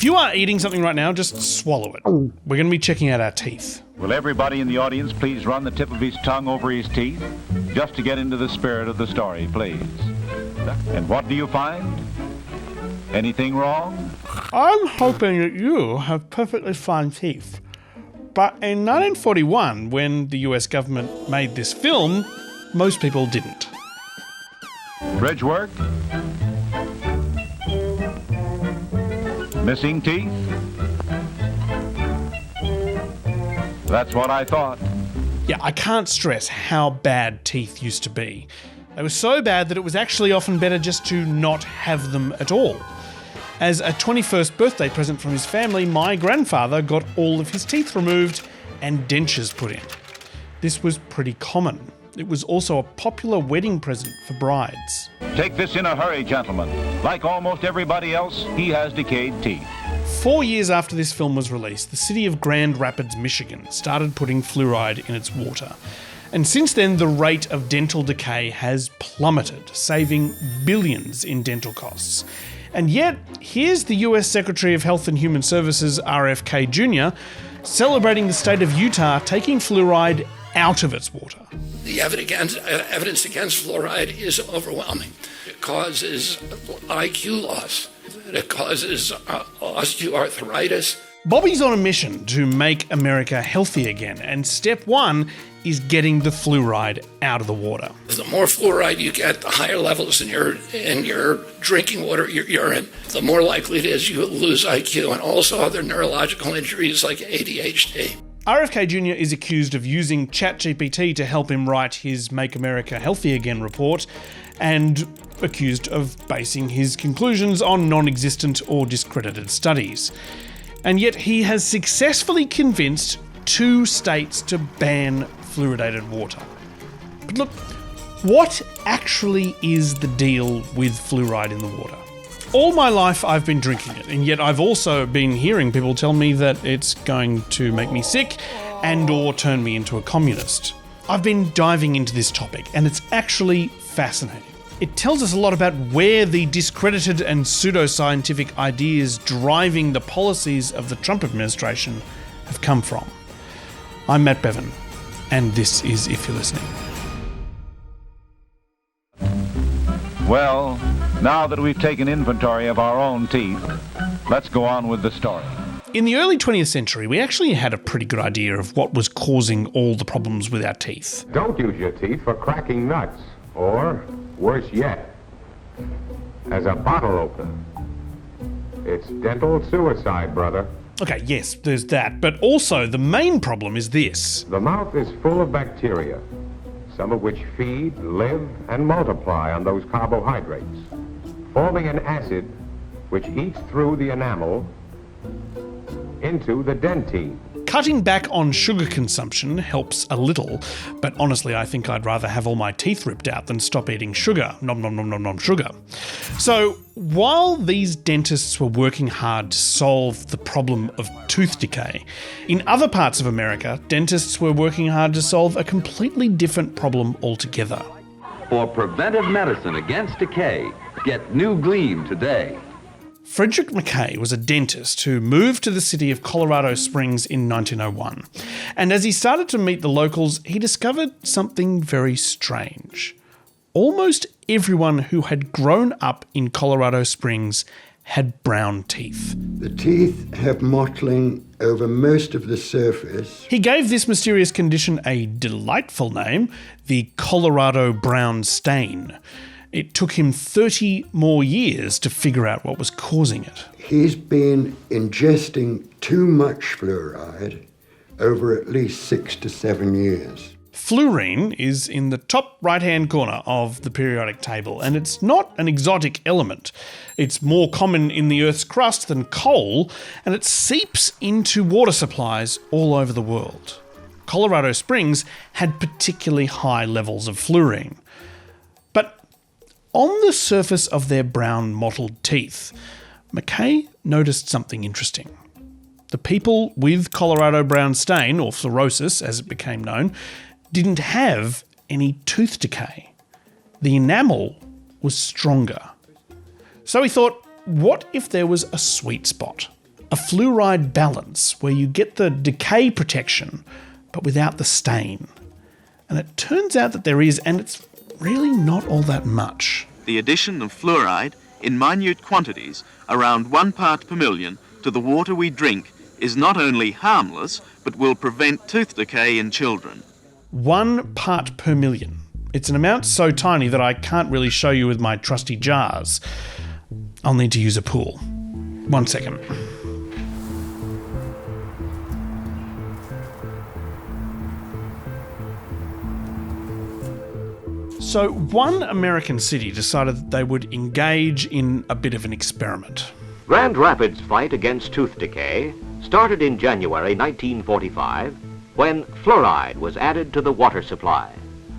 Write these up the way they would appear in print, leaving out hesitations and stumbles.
you are eating something right now, just swallow it. We're going to be checking out our teeth. Will everybody in the audience please run the tip of his tongue over his teeth, just to get into the spirit of the story, please? And what do you find? Anything wrong? I'm hoping that you have perfectly fine teeth. But in 1941, when the US government made this film, most people didn't. Bridge work? Missing teeth? That's what I thought. Yeah, I can't stress how bad teeth used to be. They were so bad that it was actually often better just to not have them at all. As a 21st birthday present from his family, my grandfather got all of his teeth removed and dentures put in. This was pretty common. It was also a popular wedding present for brides. Take this in a hurry, gentlemen. Like almost everybody else, he has decayed teeth. 4 years after this film was released, the city of Grand Rapids, Michigan started putting fluoride in its water. And since then, the rate of dental decay has plummeted, saving billions in dental costs. And yet, here's the US Secretary of Health and Human Services, RFK Jr., celebrating the state of Utah taking fluoride out of its water. The evidence against fluoride is overwhelming. It causes IQ loss. It causes osteoarthritis. Bobby's on a mission to make America healthy again, and step one is getting the fluoride out of the water. The more fluoride you get, the higher levels in your drinking water, your urine, the more likely it is you lose IQ and also other neurological injuries like ADHD. RFK Jr. is accused of using ChatGPT to help him write his Make America Healthy Again report, and accused of basing his conclusions on non-existent or discredited studies. And yet he has successfully convinced 2 states to ban fluoridated water. But look, what actually is the deal with fluoride in the water? All my life I've been drinking it, and yet I've also been hearing people tell me that it's going to make me sick and or turn me into a communist. I've been diving into this topic, and it's actually fascinating. It tells us a lot about where the discredited and pseudoscientific ideas driving the policies of the Trump administration have come from. I'm Matt Bevan, and this is If You're Listening. Well, now that we've taken inventory of our own teeth, let's go on with the story. In the early 20th century, we actually had a pretty good idea of what was causing all the problems with our teeth. Don't use your teeth for cracking nuts, or, worse yet, as a bottle opener. It's dental suicide, brother. Okay, yes, there's that, but also the main problem is this. The mouth is full of bacteria, some of which feed, live, and multiply on those carbohydrates, forming an acid which eats through the enamel into the dentine. Cutting back on sugar consumption helps a little, but honestly I think I'd rather have all my teeth ripped out than stop eating sugar. Nom nom nom nom nom sugar. So while these dentists were working hard to solve the problem of tooth decay, in other parts of America, dentists were working hard to solve a completely different problem altogether. For preventive medicine against decay, get New Gleam today. Frederick McKay was a dentist who moved to the city of Colorado Springs in 1901. And as he started to meet the locals, he discovered something very strange. Almost everyone who had grown up in Colorado Springs had brown teeth. The teeth have mottling over most of the surface. He gave this mysterious condition a delightful name, the Colorado brown stain. It took him 30 more years to figure out what was causing it. He's been ingesting too much fluoride over at least 6 to 7 years. Fluorine is in the top right-hand corner of the periodic table, and it's not an exotic element. It's more common in the Earth's crust than coal, and it seeps into water supplies all over the world. Colorado Springs had particularly high levels of fluorine. But on the surface of their brown mottled teeth, McKay noticed something interesting. The people with Colorado brown stain, or fluorosis as it became known, didn't have any tooth decay. The enamel was stronger. So he thought, what if there was a sweet spot? a fluoride balance where you get the decay protection but without the stain. And it turns out that there is, and it's really not all that much. The addition of fluoride in minute quantities, around 1 part per million, to the water we drink is not only harmless, but will prevent tooth decay in children. 1 part per million. It's an amount so tiny that I can't really show you with my trusty jars. I'll need to use a pool. 1 second. So one American city decided that they would engage in a bit of an experiment. Grand Rapids' fight against tooth decay started in January 1945 when fluoride was added to the water supply.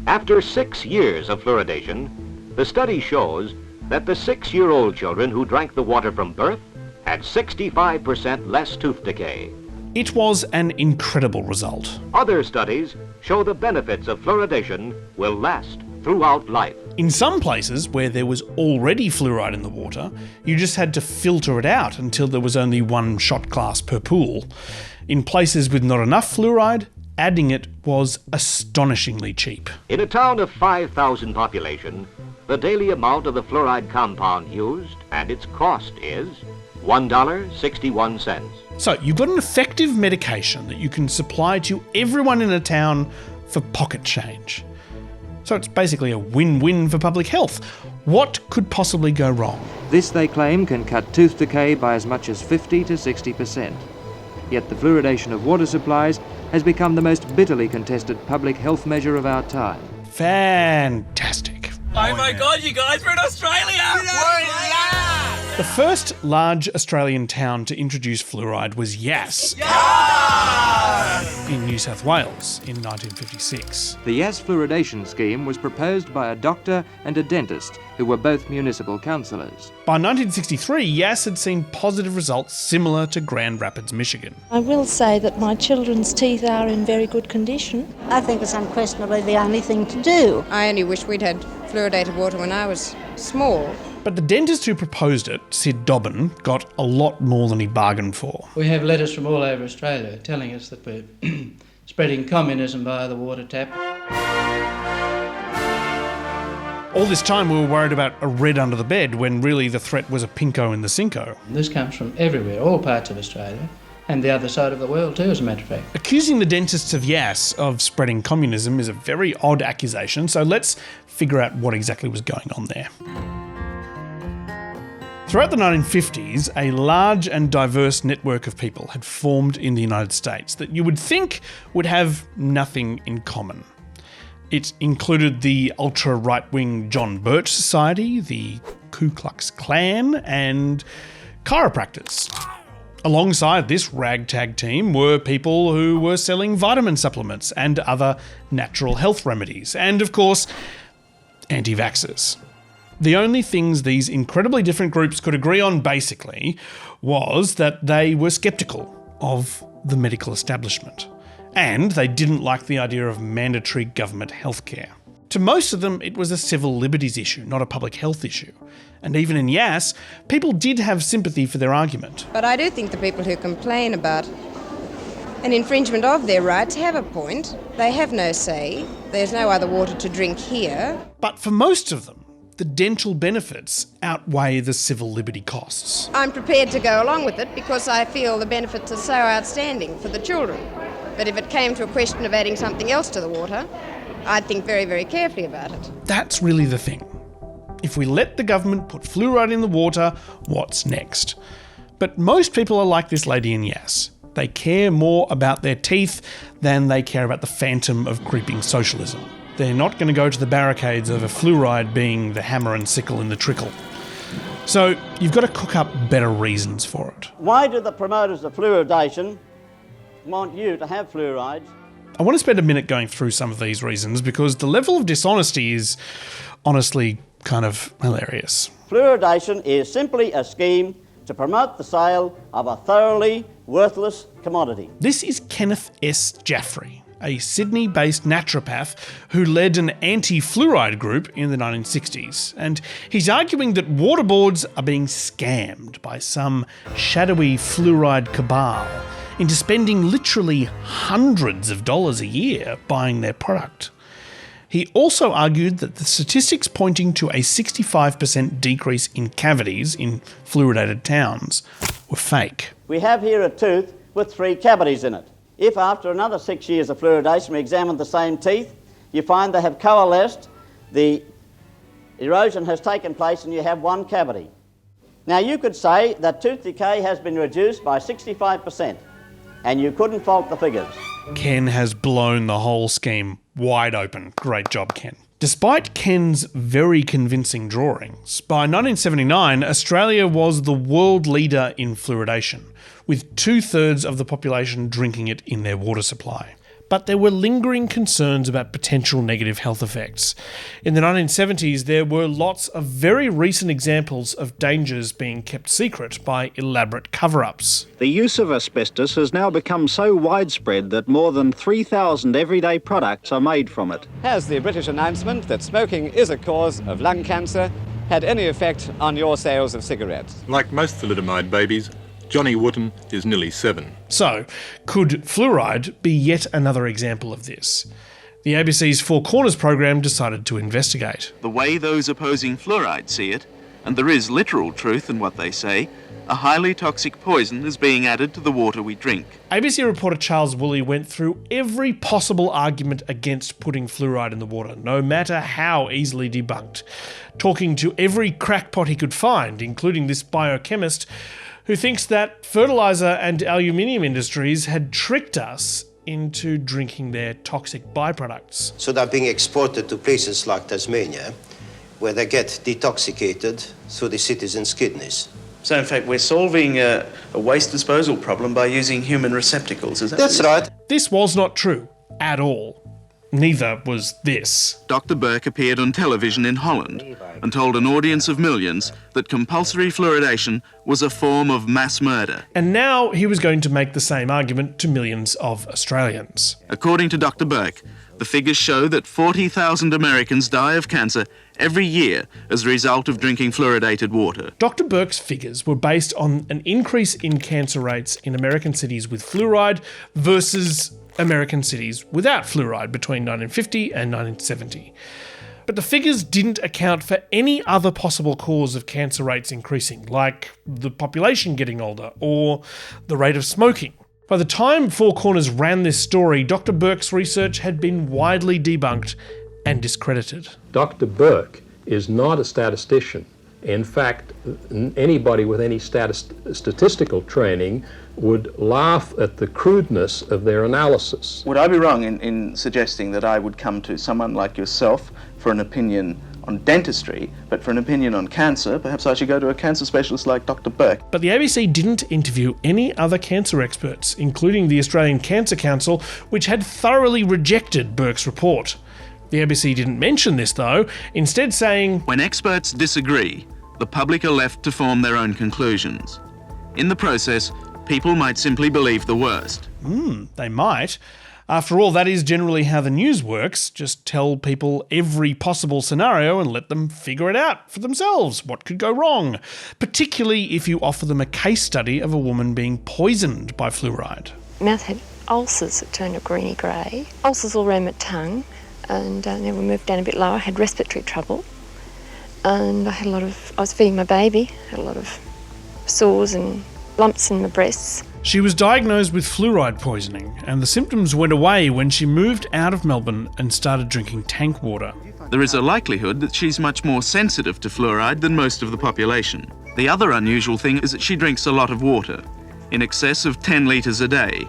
After 6 years of fluoridation, the study shows that the 6-year-old children who drank the water from birth had 65% less tooth decay. It was an incredible result. Other studies show the benefits of fluoridation will last throughout life. In some places where there was already fluoride in the water, you just had to filter it out until there was only 1 shot glass per pool. In places with not enough fluoride, adding it was astonishingly cheap. In a town of 5,000 population, the daily amount of the fluoride compound used and its cost is $1.61. So you've got an effective medication that you can supply to everyone in a town for pocket change. So it's basically a win-win for public health. What could possibly go wrong? This, they claim, can cut tooth decay by as much as 50 to 60%. Yet the fluoridation of water supplies has become the most bitterly contested public health measure of our time. Fantastic. Oh my God, you guys, we're in Australia! The first large Australian town to introduce fluoride was Yass in New South Wales in 1956. The Yass fluoridation scheme was proposed by a doctor and a dentist who were both municipal councillors. By 1963, Yass had seen positive results similar to Grand Rapids, Michigan. I will say that my children's teeth are in very good condition. I think it's unquestionably the only thing to do. I only wish we'd had fluoridated water when I was small. But the dentist who proposed it, Sid Dobbin, got a lot more than he bargained for. We have letters from all over Australia telling us that we're spreading communism via the water tap. All this time we were worried about a red under the bed when really the threat was a pinko in the cinco. This comes from everywhere, all parts of Australia, and the other side of the world too, as a matter of fact. Accusing the dentists of Yass of spreading communism is a very odd accusation, so let's figure out what exactly was going on there. Throughout the 1950s, a large and diverse network of people had formed in the United States that you would think would have nothing in common. It included the ultra-right-wing John Birch Society, the Ku Klux Klan, and chiropractors. Alongside this ragtag team were people who were selling vitamin supplements and other natural health remedies, and of course, anti-vaxxers. The only things these incredibly different groups could agree on, basically, was that they were sceptical of the medical establishment. And they didn't like the idea of mandatory government healthcare. To most of them, it was a civil liberties issue, not a public health issue. And even in Yass, people did have sympathy for their argument. But I do think the people who complain about an infringement of their rights have a point. They have no say. There's no other water to drink here. But for most of them, the dental benefits outweigh the civil liberty costs. I'm prepared to go along with it because I feel the benefits are so outstanding for the children. But if it came to a question of adding something else to the water, I'd think very, very carefully about it. That's really the thing. If we let the government put fluoride in the water, what's next? But most people are like this lady in Yass. They care more about their teeth than they care about the phantom of creeping socialism. They're not going to go to the barricades over fluoride being the hammer and sickle in the trickle. So you've got to cook up better reasons for it. Why do the promoters of fluoridation want you to have fluorides? I want to spend a minute going through some of these reasons because the level of dishonesty is honestly kind of hilarious. Fluoridation is simply a scheme to promote the sale of a thoroughly worthless commodity. This is Kenneth S. Jaffrey, a Sydney-based naturopath who led an anti-fluoride group in the 1960s. And he's arguing that water boards are being scammed by some shadowy fluoride cabal into spending literally hundreds of dollars a year buying their product. He also argued that the statistics pointing to a 65% decrease in cavities in fluoridated towns were fake. We have here a tooth with 3 cavities in it. If after another 6 years of fluoridation we examine the same teeth, you find they have coalesced, the erosion has taken place and you have 1 cavity. Now you could say that tooth decay has been reduced by 65%, and you couldn't fault the figures. Ken has blown the whole scheme wide open. Great job, Ken. Despite Ken's very convincing drawings, by 1979, Australia was the world leader in fluoridation, with 2/3 of the population drinking it in their water supply. But there were lingering concerns about potential negative health effects. In the 1970s, there were lots of very recent examples of dangers being kept secret by elaborate cover-ups. The use of asbestos has now become so widespread that more than 3,000 everyday products are made from it. Has the British announcement that smoking is a cause of lung cancer had any effect on your sales of cigarettes? Like most thalidomide babies, Johnny Wooten is nearly 7. So, could fluoride be yet another example of this? The ABC's Four Corners program decided to investigate. The way those opposing fluoride see it, and there is literal truth in what they say, a highly toxic poison is being added to the water we drink. ABC reporter Charles Woolley went through every possible argument against putting fluoride in the water, no matter how easily debunked, talking to every crackpot he could find, including this biochemist who thinks that fertiliser and aluminium industries had tricked us into drinking their toxic byproducts. So they're being exported to places like Tasmania, where they get detoxicated through the citizens' kidneys. So in fact we're solving a waste disposal problem by using human receptacles, is that? That's right. This was not true at all. Neither was this. Dr. Burke appeared on television in Holland and told an audience of millions that compulsory fluoridation was a form of mass murder. And now he was going to make the same argument to millions of Australians. According to Dr. Burke, the figures show that 40,000 Americans die of cancer every year as a result of drinking fluoridated water. Dr. Burke's figures were based on an increase in cancer rates in American cities with fluoride versus American cities without fluoride between 1950 and 1970. But the figures didn't account for any other possible cause of cancer rates increasing, like the population getting older or the rate of smoking. By the time Four Corners ran this story, Dr. Burke's research had been widely debunked and discredited. Dr. Burke is not a statistician. In fact, anybody with any statistical training would laugh at the crudeness of their analysis. Would I be wrong in suggesting that I would come to someone like yourself for an opinion on dentistry, but for an opinion on cancer, perhaps I should go to a cancer specialist like Dr. Burke? But the ABC didn't interview any other cancer experts, including the Australian Cancer Council, which had thoroughly rejected Burke's report. The ABC didn't mention this though, instead saying, "When experts disagree, the public are left to form their own conclusions. In the process, people might simply believe the worst." They might. After all, that is generally how the news works. Just tell people every possible scenario and let them figure it out for themselves. What could go wrong? Particularly if you offer them a case study of a woman being poisoned by fluoride. Mouth had ulcers that turned a greeny grey, ulcers all around my tongue, and then we moved down a bit lower. I had respiratory trouble, and I was feeding my baby, had a lot of sores and lumps in my breasts. She was diagnosed with fluoride poisoning, and the symptoms went away when she moved out of Melbourne and started drinking tank water. There is a likelihood that she's much more sensitive to fluoride than most of the population. The other unusual thing is that she drinks a lot of water, in excess of 10 litres a day.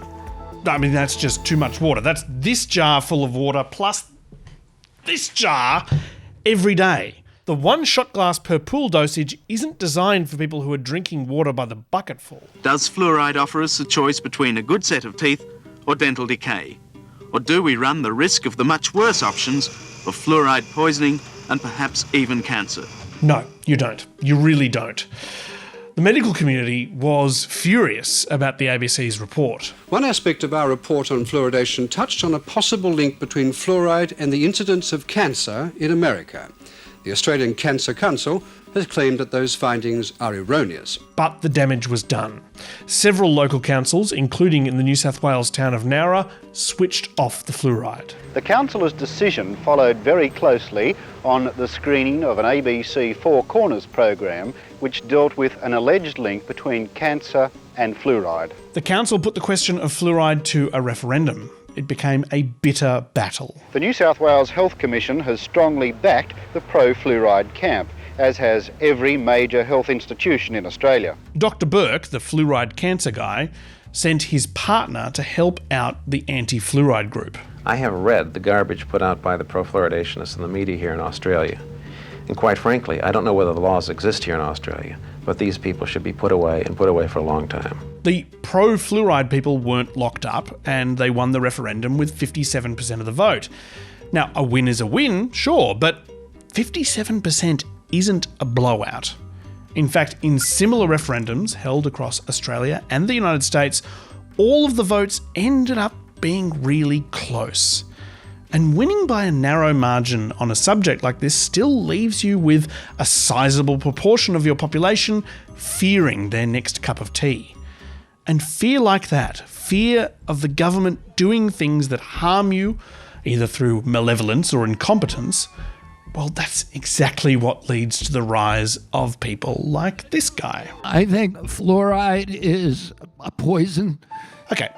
I mean, that's just too much water. That's this jar full of water plus this jar every day. The one shot glass per pool dosage isn't designed for people who are drinking water by the bucketful. Does fluoride offer us a choice between a good set of teeth or dental decay? Or do we run the risk of the much worse options of fluoride poisoning and perhaps even cancer? No, you don't. You really don't. The medical community was furious about the ABC's report. One aspect of our report on fluoridation touched on a possible link between fluoride and the incidence of cancer in America. The Australian Cancer Council has claimed that those findings are erroneous. But the damage was done. Several local councils, including in the New South Wales town of Nowra, switched off the fluoride. The councillor's decision followed very closely on the screening of an ABC Four Corners program which dealt with an alleged link between cancer and fluoride. The council put the question of fluoride to a referendum. It became a bitter battle. The New South Wales Health Commission has strongly backed the pro-fluoride camp, as has every major health institution in Australia. Dr. Burke, the fluoride cancer guy, sent his partner to help out the anti-fluoride group. I have read the garbage put out by the pro-fluoridationists in the media here in Australia. And quite frankly, I don't know whether the laws exist here in Australia, but these people should be put away and put away for a long time. The pro-fluoride people weren't locked up, and they won the referendum with 57% of the vote. Now, a win is a win, sure, but 57% isn't a blowout. In fact, in similar referendums held across Australia and the United States, all of the votes ended up being really close. And winning by a narrow margin on a subject like this still leaves you with a sizable proportion of your population fearing their next cup of tea. And fear like that, fear of the government doing things that harm you, either through malevolence or incompetence, well, that's exactly what leads to the rise of people like this guy. I think fluoride is a poison. Okay,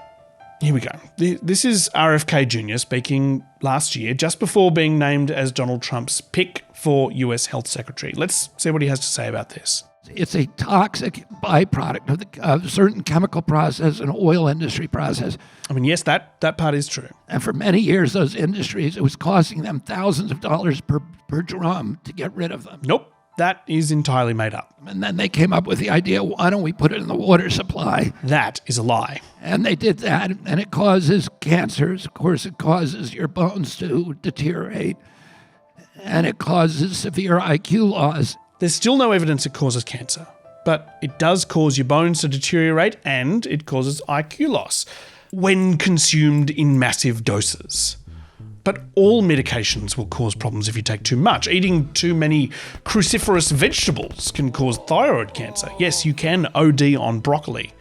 here we go. This is RFK Jr. speaking last year, just before being named as Donald Trump's pick for US Health Secretary. Let's see what he has to say about this. It's a toxic byproduct of certain chemical process and oil industry process. I mean, yes, that part is true. And for many years, those industries, it was costing them thousands of dollars per drum to get rid of them. Nope, that is entirely made up. And then they came up with the idea, why don't we put it in the water supply? That is a lie. And they did that, and it causes cancers. Of course, it causes your bones to deteriorate, and it causes severe IQ loss. There's still no evidence it causes cancer, but it does cause your bones to deteriorate and it causes IQ loss when consumed in massive doses. But all medications will cause problems if you take too much. Eating too many cruciferous vegetables can cause thyroid cancer. Yes, you can OD on broccoli.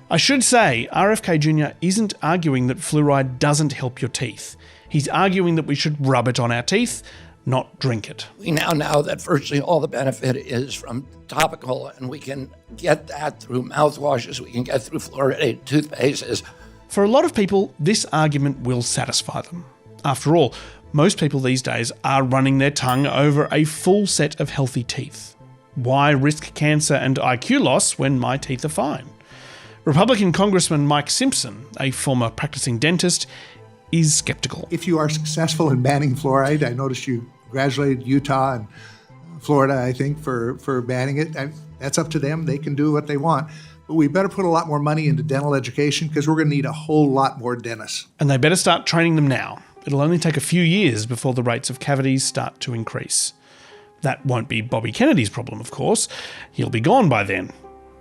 I should say, RFK Jr. isn't arguing that fluoride doesn't help your teeth. He's arguing that we should rub it on our teeth, not drink it. We now know that virtually all the benefit is from topical, and we can get that through mouthwashes, we can get through fluoridated toothpastes. For a lot of people, this argument will satisfy them. After all, most people these days are running their tongue over a full set of healthy teeth. Why risk cancer and IQ loss when my teeth are fine? Republican Congressman Mike Simpson, a former practicing dentist, is skeptical. If you are successful in banning fluoride, I noticed you congratulated Utah and Florida, I think, for banning it. That's up to them. They can do what they want. But we better put a lot more money into dental education because we're going to need a whole lot more dentists. And they better start training them now. It'll only take a few years before the rates of cavities start to increase. That won't be Bobby Kennedy's problem, of course. He'll be gone by then.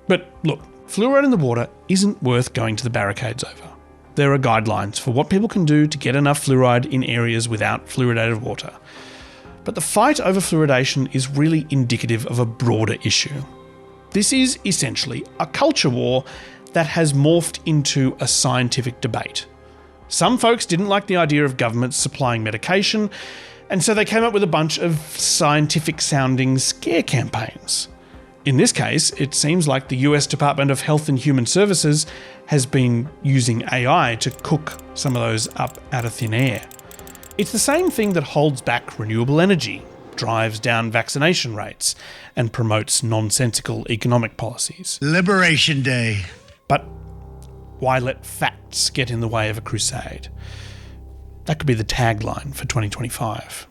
But look, fluoride in the water isn't worth going to the barricades over. There are guidelines for what people can do to get enough fluoride in areas without fluoridated water. But the fight over fluoridation is really indicative of a broader issue. This is essentially a culture war that has morphed into a scientific debate. Some folks didn't like the idea of governments supplying medication, and so they came up with a bunch of scientific-sounding scare campaigns. In this case, it seems like the US Department of Health and Human Services has been using AI to cook some of those up out of thin air. It's the same thing that holds back renewable energy, drives down vaccination rates, and promotes nonsensical economic policies. Liberation Day. But why let facts get in the way of a crusade? That could be the tagline for 2025.